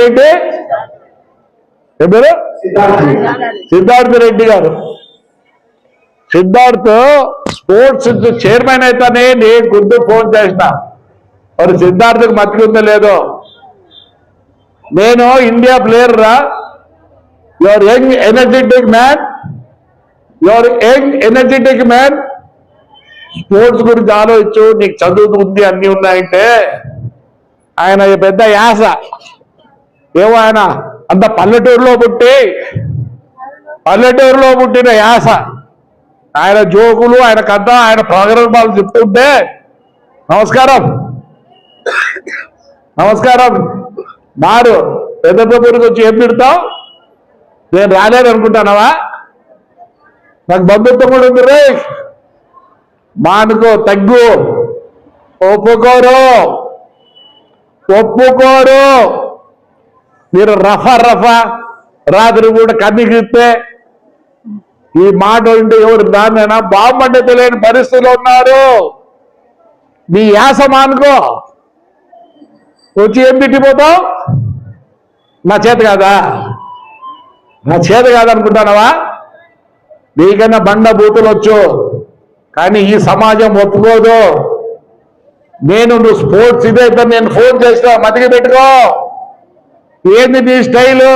రెడ్డి ఎవరు? సిద్ధార్థ రెడ్డి గారు. Siddharth sports chairman అయితేనే నేను గుర్తు ఫోన్ చేసిన. మరి సిద్ధార్థకు మతికుందో లేదో. నేను ఇండియా ప్లేయర్ రా. Your young energetic man, your young energetic man. Sports గురించి ఆలోచించు, నీకు చదువు ఉంది అన్ని ఉన్నాయంటే. ఆయన పెద్ద యాస ఏమో, ఆయన అంత పల్లెటూరులో పుట్టిన యాస. ఆయన జోకులు, ఆయన కథ, ఆయన ప్రోగ్రామాలు చెప్తుంటే నమస్కారం మారు పెద్దపూరికి వచ్చి ఏం తిడతావు? నేను రాలేను అనుకుంటానవా? నాకు బంధుత్వం కూడా ఉంది రే. మానుకో, తగ్గు, ఒప్పుకోరు. మీరు రఫా రాత్రి కూడా కన్నిగిస్తే ఈ మాట ఉంటే ఎవరు దాన్నైనా బాగుపడ్డ తెలియని పరిస్థితులు ఉన్నారు. నీ యాస మానుకో. వచ్చి ఏం తిట్టిపోతావు? నా చేత కాదనుకుంటానవా? నీకన్నా బండ బూతులు వచ్చు, కానీ ఈ సమాజం ఒప్పుకోదు. నువ్వు స్పోర్ట్స్ ఇదైతే నేను ఫోన్ చేస్తా, మతికి పెట్టుకో. ఏంది నీ స్టైలు?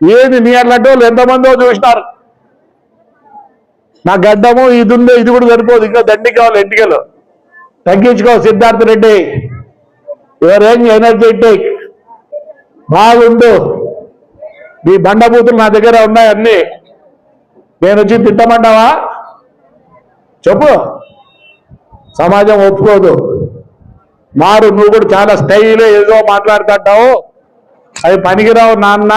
ఏంది నీ అన్నట్టు ఎంతమందో చూసినారు. నా గడ్డము ఇది ఉందో, ఇది కూడా సరిపోదు, ఇంకా దండి కావాలి ఎంటికలు. తగ్గించుకో Siddhartha Reddy. Your young energetic, బాగుండు. నీ బండబూతులు నా దగ్గర ఉన్నాయి అన్ని. నేను వచ్చి తిట్టమంటావా? చెప్పు. సమాజం ఒప్పుకోదు. మారు, నువ్వు కూడా చాలా స్టైల్ ఏదో మాట్లాడుతుంటావు, అవి పనికిరావు నాన్న.